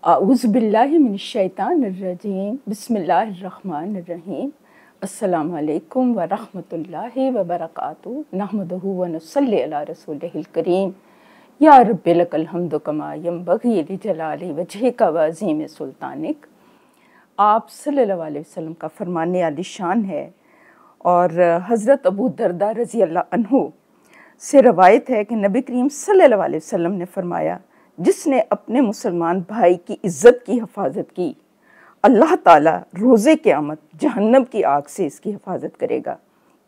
आऊज़ुबिल्लाहि मिनश्शैतानिर्रजीम बिस्मिल्लाहिर्रहमानिर्रहीम अस्सलामु अलैकुम व रहमतुल्लाहि व बरकातुहू नहमदुहु व नुसल्ली अला रसूलिहिल करीम या रब्बि लकल हम्दु कमा यंबग़ी लिजलाली वजहिका व अज़ीम सुल्तानिक। आप सल्लल्लाहु अलैहि वसल्लम का फरमाने आलिशान है और हज़रत अबू दरदा रज़ी अल्लाह अन्हु से रवायत है कि नबी करीम सल्लल्लाहु अलैहि वसल्लम ने फरमाया, जिसने अपने मुसलमान भाई की इज़्ज़त की हिफाजत की, अल्लाह ताला रोज़े क़यामत जहन्नम की आग से इसकी हिफाजत करेगा।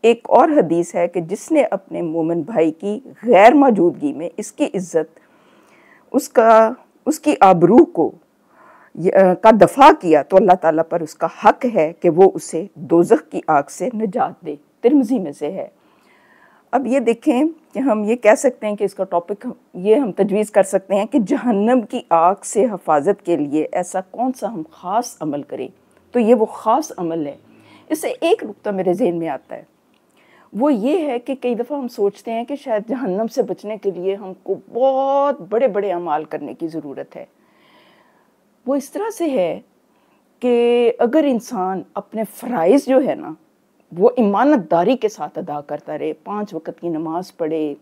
एक और हदीस है कि जिसने अपने मोमिन भाई की गैर मौजूदगी में इसकी इज़्ज़त, उसकी आबरू का दफ़ा किया तो अल्लाह ताला पर उसका हक है कि वो उसे दोज़ख की आग से निजात दे। तिरमिज़ी में से है। अब ये देखें कि हम ये कह सकते हैं कि इसका टॉपिक ये हम तजवीज़ कर सकते हैं कि जहन्नम की आग से हिफाजत के लिए ऐसा कौन सा हम ख़ास अमल करें। तो ये वो ख़ास अमल है। इससे एक नुक्ता मेरे ज़हन में आता है, वो ये है कि कई दफ़ा हम सोचते हैं कि शायद जहन्नम से बचने के लिए हमको बहुत बड़े बड़े अमाल करने की ज़रूरत है। वो इस तरह से है कि अगर इंसान अपने फ़राइज़ जो है ना वो ईमानदारी के साथ अदा करता रहे, 5 वक़्त की नमाज़ पढ़े,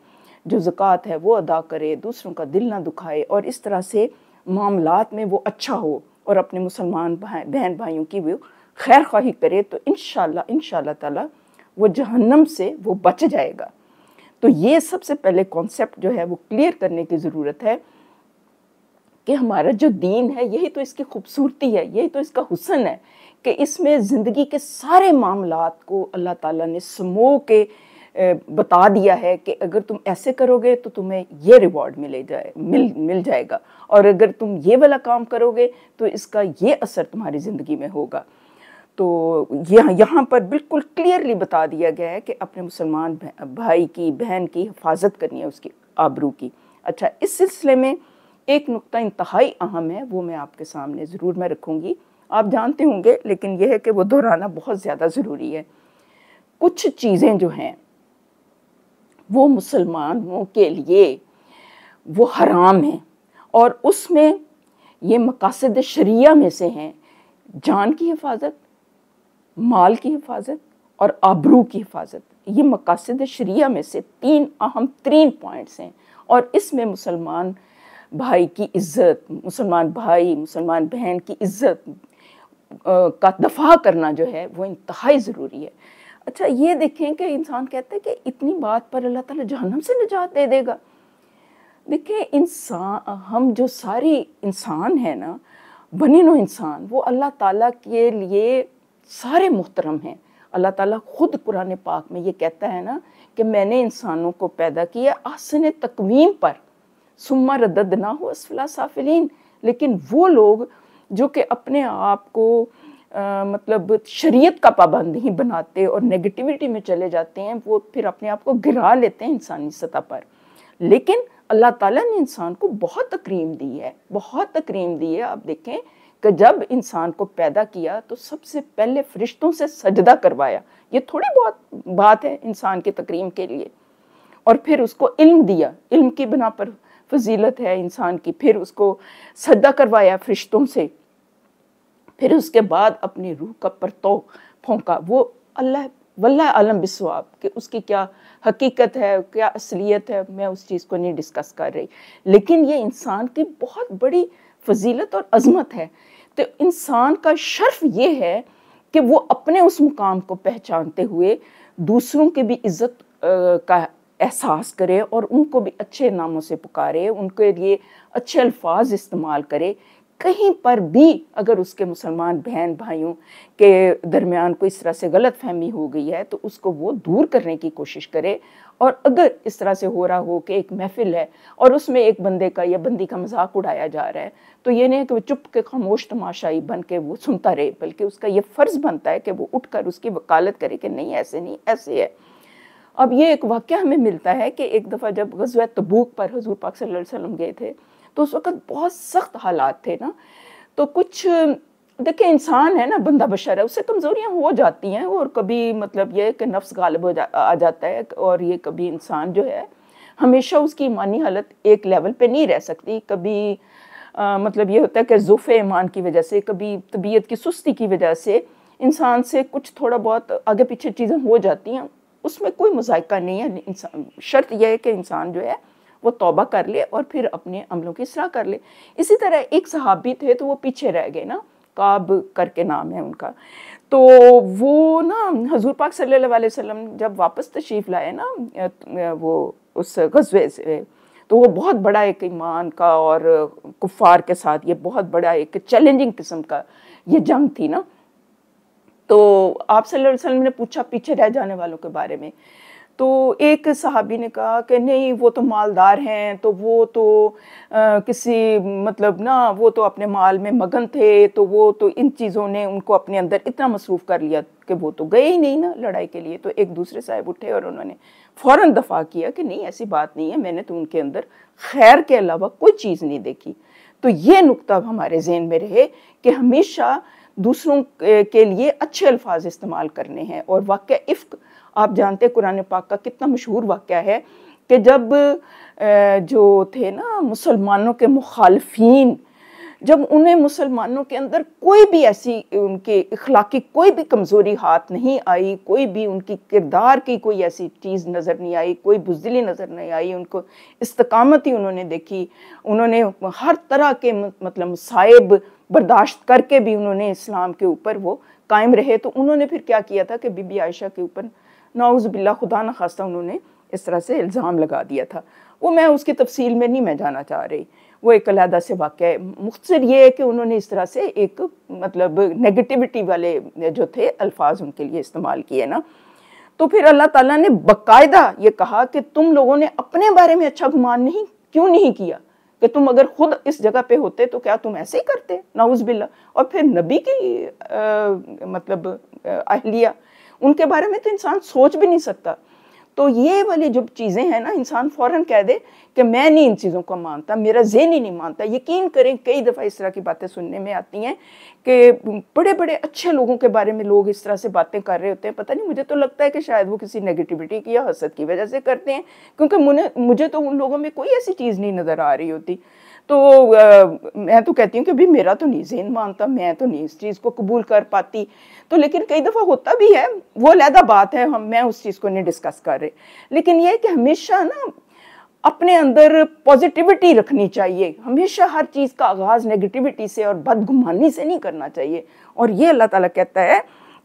जो ज़कात है वो अदा करे, दूसरों का दिल ना दुखाए और इस तरह से मामलात में वो अच्छा हो और अपने मुसलमान बहन भाइयों की वो खैर ख्वाही करे, तो इंशाअल्लाह ताला वो जहन्नम से वो बच जाएगा। तो ये सबसे पहले कॉन्सेप्ट जो है वो क्लियर करने की ज़रूरत है कि हमारा जो दीन है यही तो इसकी खूबसूरती है, यही तो इसका हुस्न है कि इसमें ज़िंदगी के सारे मामलात को अल्लाह ताला ने समूह के बता दिया है कि अगर तुम ऐसे करोगे तो तुम्हें ये रिवॉर्ड मिल जाएगा और अगर तुम ये वाला काम करोगे तो इसका ये असर तुम्हारी ज़िंदगी में होगा। तो यहाँ पर बिल्कुल क्लियरली बता दिया गया है कि अपने मुसलमान भाई की, बहन की हिफाजत करनी है, उसकी आबरू की। अच्छा, इस सिलसिले में एक नुक्ता इंतहाई अहम है, वो मैं आपके सामने ज़रूर मैं रखूँगी। आप जानते होंगे, लेकिन यह है कि वो दोहराना बहुत ज़्यादा ज़रूरी है। कुछ चीज़ें जो हैं वो मुसलमानों के लिए वो हराम हैं और उसमें ये मकासद शरिया में से हैं जान की हिफाजत, माल की हिफाजत और आबरू की हिफाजत। ये मकासद शरिया में से 3 अहम तरीन पॉइंट्स हैं और इसमें मुसलमान भाई की इज़्ज़त, मुसलमान भाई मुसलमान बहन की इज़्ज़त का दफ़ा करना जो है वो इंतहाई ज़रूरी है। अच्छा, ये देखें कि इंसान कहता है कि इतनी बात पर अल्लाह ताला जहन्नम से निजात दे देगा। देखिए, इंसान, हम जो सारी इंसान है ना, बनी नो इंसान, वो अल्लाह ताला के लिए सारे मुहतरम हैं। अल्लाह ताला खुद कुरान पाक में ये कहता है ना कि मैंने इंसानों को पैदा किया ahsan तकवीम पर, सुम्मा रद्ददनाहु अस्फला साफिलीन। लेकिन वो लोग जो कि अपने आप को मतलब शरीयत का पाबंद ही बनाते और नेगेटिविटी में चले जाते हैं, वो फिर अपने आप को गिरा लेते हैं इंसानी सतह पर। लेकिन अल्लाह ताला ने इंसान को बहुत तकरीम दी है, बहुत तकरीम दी है। आप देखें कि जब इंसान को पैदा किया तो सबसे पहले फरिश्तों से सजदा करवाया। ये थोड़ी बहुत बात है इंसान की तकरीम के लिए। और फिर उसको इल्म दिया, इल्म की बिना पर फजीलत है इंसान की। फिर उसको सजदा करवाया फरिश्तों से। फिर उसके बाद अपनी रूह का परतो फोंका। वो अल्लाह वल्लाह आलम बिस्वाब कि उसकी क्या हकीकत है, क्या असलियत है, मैं उस चीज़ को नहीं डिस्कस कर रही। लेकिन ये इंसान की बहुत बड़ी फजीलत और अज़मत है। तो इंसान का शर्फ ये है कि वो अपने उस मुकाम को पहचानते हुए दूसरों की भी इज़्ज़त का एहसास करे और उनको भी अच्छे नामों से पुकारे, उनके लिए अच्छे अल्फाज इस्तेमाल करे। कहीं पर भी अगर उसके मुसलमान बहन भाइयों के दरमियान कोई इस तरह से गलत फहमी हो गई है तो उसको वो दूर करने की कोशिश करे। और अगर इस तरह से हो रहा हो कि एक महफिल है और उसमें एक बंदे का या बंदी का मजाक उड़ाया जा रहा है, तो ये नहीं है कि वो चुप के खामोश तमाशाई बन के वो सुनता रहे, बल्कि उसका ये फ़र्ज़ बनता है कि वो उठकर उसकी वकालत करे कि नहीं, ऐसे नहीं, ऐसे है। अब ये एक वाक़या हमें मिलता है कि एक दफ़ा जब ग़ज़वा तबूक पर हुज़ूर पाक सल्लल्लाहु अलैहि वसल्लम गए थे तो उस वक़्त बहुत सख्त हालात थे ना। तो कुछ देखिए, इंसान है ना, बंदा बशर है, उससे कमज़ोरियाँ हो जाती हैं और कभी मतलब ये कि नफ्स गालिब आ जाता है और ये कभी इंसान जो है हमेशा उसकी ईमानी हालत एक लेवल पे नहीं रह सकती। कभी मतलब ये होता है कि ज़ुफ़े ईमान की वजह से, कभी तबीयत की सुस्ती की वजह से इंसान से कुछ थोड़ा बहुत आगे पीछे चीज़ें हो जाती हैं, उसमें कोई मुज़ायका नहीं है। इंसान, शर्त यह है कि इंसान जो है वो तौबा कर ले और फिर अपने अमलों की इस्लाह कर ले। इसी तरह एक सहाबी थे तो वो पीछे रह गए ना, काब करके नाम है उनका। तो वो ना हजूर पाक सल्लल्लाहु अलैहि वसल्लम जब वापस तशरीफ़ लाए ना वो उस ग़ज़वे से, तो वो बहुत बड़ा एक ईमान का और कुफ़ार के साथ ये बहुत बड़ा एक चैलेंजिंग किस्म का ये जंग थी ना। तो आप सल्लल्लाहु अलैहि वसल्लम ने पूछा पीछे रह जाने वालों के बारे में, तो एक सहाबी ने कहा कि नहीं वो तो मालदार हैं, तो वो तो किसी मतलब ना वो तो अपने माल में मगन थे, तो वो तो इन चीज़ों ने उनको अपने अंदर इतना मसरूफ़ कर लिया कि वो तो गए ही नहीं ना लड़ाई के लिए। तो एक दूसरे साहब उठे और उन्होंने फ़ौरन दफ़ा किया कि नहीं ऐसी बात नहीं है, मैंने तो उनके अंदर खैर के अलावा कोई चीज़ नहीं देखी। तो ये नुक्ता हमारे ज़हन में रहे कि हमेशा दूसरों के लिए अच्छे अल्फाज इस्तेमाल करने हैं। और वाक़या इफ़्क आप जानते हैं कुरान पाक का कितना मशहूर वाक़या है कि जब जो थे ना मुसलमानों के मुखालफीन, जब उन्हें मुसलमानों के अंदर कोई भी ऐसी उनके इखलाकी कोई भी कमज़ोरी हाथ नहीं आई, कोई भी उनकी किरदार की कोई ऐसी चीज़ नज़र नहीं आई, कोई बुज़दिली नज़र नहीं आई, उनको इस्तकामत ही उन्होंने देखी। उन्होंने हर तरह के मतलब मसाइब बर्दाश्त करके भी उन्होंने इस्लाम के ऊपर वो कायम रहे। तो उन्होंने फिर क्या किया था कि बीबी आयशा के ऊपर नाउज़ बिल्लाह खुदा न खास्ता उन्होंने इस तरह से इल्ज़ाम लगा दिया था। वो मैं उसकी तफसील में नहीं मैं जाना चाह रही, वो एक अलहदा से वाक़या है। मुख्तसर ये है कि उन्होंने इस तरह से एक मतलब नेगेटिविटी वाले जो थे अल्फाज उनके लिए इस्तेमाल किए ना। तो फिर अल्लाह ताला ने बाकायदा ये कहा कि तुम लोगों ने अपने बारे में अच्छा गुमान नहीं क्यों नहीं किया, कि तुम अगर खुद इस जगह पे होते तो क्या तुम ऐसे ही करते, नाउज़ बिल्ला। और फिर नबी की मतलब अहलिया, उनके बारे में तो इंसान सोच भी नहीं सकता। तो ये वाली जो चीज़ें हैं ना, इंसान फ़ौरन कह दे कि मैं नहीं इन चीज़ों को मानता, मेरा ज़हन ही नहीं मानता। यकीन करें कई दफ़ा इस तरह की बातें सुनने में आती हैं कि बड़े बड़े अच्छे लोगों के बारे में लोग इस तरह से बातें कर रहे होते हैं। पता नहीं, मुझे तो लगता है कि शायद वो किसी नेगेटिविटी की या हसद की वजह से करते हैं, क्योंकि मुझे तो उन लोगों में कोई ऐसी चीज़ नहीं नज़र आ रही होती। तो मैं तो कहती हूँ कि भाई मेरा तो नहीं ज़हन मानता, मैं तो नहीं इस चीज़ को कबूल कर पाती। तो लेकिन कई दफ़ा होता भी है, वो अलहदा बात है, मैं उस चीज़ को नहीं डिस्कस कर रहे। लेकिन ये है कि हमेशा ना अपने अंदर पॉजिटिविटी रखनी चाहिए, हमेशा हर चीज़ का आगाज़ नेगेटिविटी से और बदगुमानी से नहीं करना चाहिए। और ये अल्लाह ताला कहता है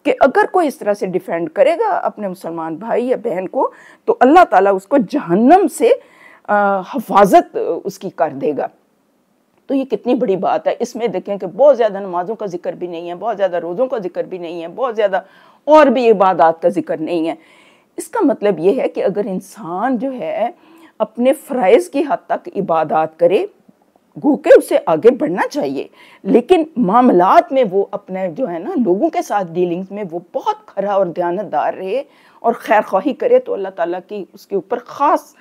कि अगर कोई इस तरह से डिफेंड करेगा अपने मुसलमान भाई या बहन को, तो अल्लाह ताला उसको जहन्नम से हिफाजत उसकी कर देगा। तो ये कितनी बड़ी बात है। इसमें देखें कि बहुत ज़्यादा नमाज़ों का जिक्र भी नहीं है, बहुत ज़्यादा रोज़ों का जिक्र भी नहीं है, बहुत ज़्यादा और भी इबादत का जिक्र नहीं है। इसका मतलब ये है कि अगर इंसान जो है अपने फ़राइज़ की हद तक इबादत करे, गो के उसे आगे बढ़ना चाहिए, लेकिन मामलात में वो अपने जो है ना लोगों के साथ डीलिंग्स में वो बहुत खरा और दयानतदार रहे और खैर ख्वाही करे, तो अल्लाह ताला की उसके ऊपर ख़ास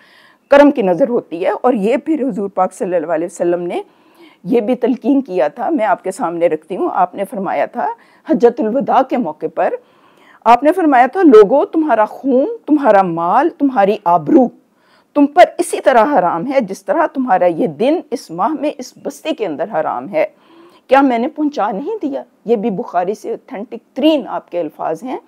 करम की नज़र होती है। और ये फिर हुज़ूर पाक सल्लल्लाहु अलैहि वसल्लम ने ये भी तलकीन किया था, मैं आपके सामने रखती हूँ। आपने फरमाया था हज्जतुल वदा के मौके पर, आपने फरमाया था लोगों तुम्हारा खून, तुम्हारा माल, तुम्हारी आबरू तुम पर इसी तरह हराम है जिस तरह तुम्हारा ये दिन इस माह में इस बस्ती के अंदर हराम है। क्या मैंने पहुँचा नहीं दिया? ये भी बुखारी से ऑथेंटिक तरीन आपके अल्फाज हैं।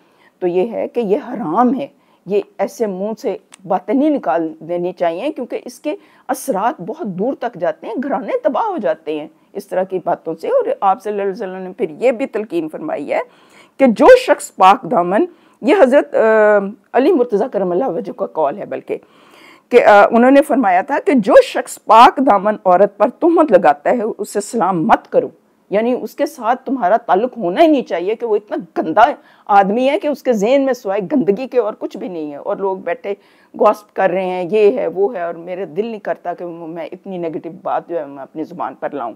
तो ये है कि ये हराम है, ये ऐसे मुंह से बातें नहीं निकाल देनी चाहिए, क्योंकि इसके असरात बहुत दूर तक जाते हैं, घराने तबाह हो जाते हैं इस तरह की बातों से। और आप सल्लल्लाहु अलैहि वसल्लम ने फिर ये भी तलकीन फरमाई है कि जो शख्स पाक दामन, ये हज़रत अली मुर्तज़ा करमल्लाह वजह का कौल है, बल्कि कि उन्होंने फरमाया था कि जो शख्स पाक दामन औरत पर तुहमत लगाता है उससे सलाम मत करो, यानी उसके साथ तुम्हारा ताल्लुक होना ही नहीं चाहिए कि वो इतना गंदा आदमी है कि उसके ज़हन में सिवाय गंदगी के और कुछ भी नहीं है, और लोग बैठे गॉसिप कर रहे हैं, ये है वो है, और मेरे दिल नहीं करता कि मैं इतनी नेगेटिव बात जो है मैं अपनी ज़ुबान पर लाऊं।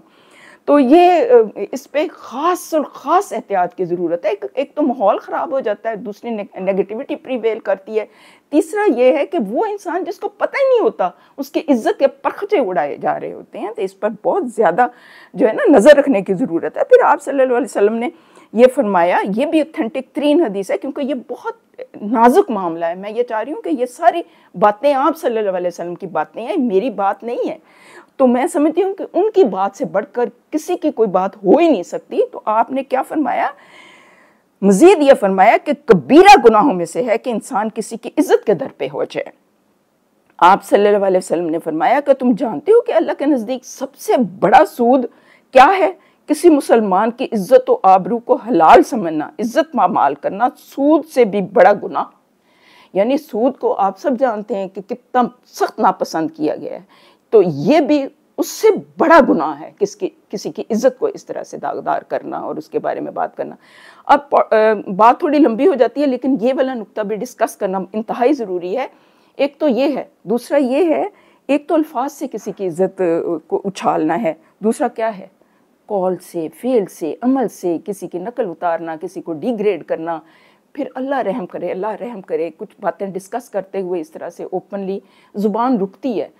तो ये इस पे ख़ास और ख़ास एहतियात की ज़रूरत है। एक तो माहौल ख़राब हो जाता है, दूसरी नेगेटिविटी प्रीवेल करती है, तीसरा ये है कि वो इंसान जिसको पता ही नहीं होता उसकी इज्जत के परखचे उड़ाए जा रहे होते हैं। तो इस पर बहुत ज़्यादा जो है ना नज़र रखने की ज़रूरत है। फिर आप सल्लल्लाहु अलैहि वसल्लम ने ये फरमाया, ये भी ऑथेंटिक तरीन हदीस है क्योंकि ये बहुत नाजुक मामला है। मैं ये चाह रही हूँ कि ये सारी बातें आप सल्लल्लाहु अलैहि वसल्लम की बातें हैं, मेरी बात नहीं है। तो मैं समझती हूँ कि उनकी बात से बढ़कर किसी की कोई बात हो ही नहीं सकती। तो आपने क्या फरमाया, मजीद ये फरमाया कि कबीरा गुनाहों में से है कि इंसान किसी की इज्जत के दर पे हो जाए। आप सल्लल्लाहु अलैहि वसल्लम ने फरमाया कि तुम जानते हो कि अल्लाह के नज़दीक सबसे बड़ा सूद क्या है? किसी मुसलमान की इज्जत और आबरू को हलाल समझना, इज्जत मामाल करना सूद से भी बड़ा गुनाह। यानी सूद को आप सब जानते हैं कि कितना सख्त नापसंद किया गया है, तो ये भी उससे बड़ा गुनाह है किसी की इज्जत को इस तरह से दागदार करना और उसके बारे में बात करना। अब बात थोड़ी लंबी हो जाती है, लेकिन ये वाला नुक्ता भी डिस्कस करना इंतहाई ज़रूरी है। एक तो ये है, दूसरा ये है, एक तो अल्फाज से किसी की इज्जत को उछालना है, दूसरा क्या है, कॉल से, फेल से, अमल से किसी की नकल उतारना, किसी को डिग्रेड करना। फिर अल्लाह रहम करे, अल्लाह रहम करे, कुछ बातें डिस्कस करते हुए इस तरह से ओपनली ज़ुबान रुकती है,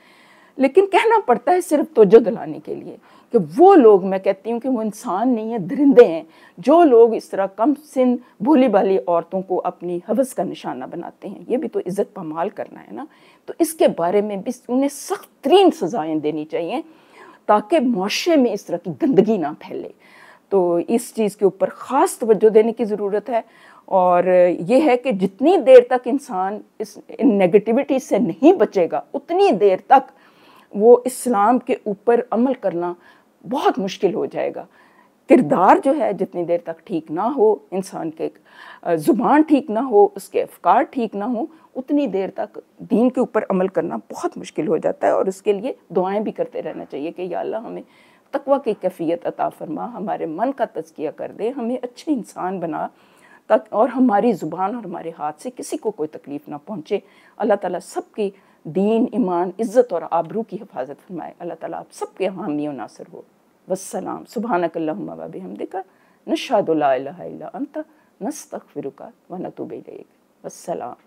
लेकिन कहना पड़ता है सिर्फ तवज्जो दिलाने के लिए कि वो लोग, मैं कहती हूँ कि वो इंसान नहीं है, दरिंदे हैं, जो लोग इस तरह कम सिन भोली भाली औरतों को अपनी हवस का निशाना बनाते हैं। ये भी तो इज़्ज़त पामाल करना है ना। तो इसके बारे में भी उन्हें सख्त तरीन सज़ाएँ देनी चाहिए ताकि मुआशरे में इस तरह की गंदगी ना फैले। तो इस चीज़ के ऊपर ख़ास तवज्जो देने की ज़रूरत है। और ये है कि जितनी देर तक इंसान इस नेगेटिविटी से नहीं बचेगा, उतनी देर तक वो इस्लाम के ऊपर अमल करना बहुत मुश्किल हो जाएगा। किरदार जो है जितनी देर तक ठीक ना हो, इंसान के ज़ुबान ठीक ना हो, उसके अफ़कार ठीक ना हो, उतनी देर तक दीन के ऊपर अमल करना बहुत मुश्किल हो जाता है। और उसके लिए दुआएं भी करते रहना चाहिए कि या अल्लाह हमें तक़वा की कैफियत अता फरमा, हमारे मन का तज़किया कर दे, हमें अच्छे इंसान बना, तक और हमारी ज़ुबान और हमारे हाथ से किसी को कोई तकलीफ़ ना पहुँचे। अल्लाह ताला सबकी दीन, ईमान, इज़्ज़त और आबरू की हिफाजत फरमाए। अल्लाह ताला आप सबके हामी और नासिर हो। वस्सलाम। सुब्हानकल्लाहुम्मा व बिहम्दिका नशहदु ला इलाहा इल्ला अंता नस्तगफिरुका व नतूबु इलैक। वस्सलाम।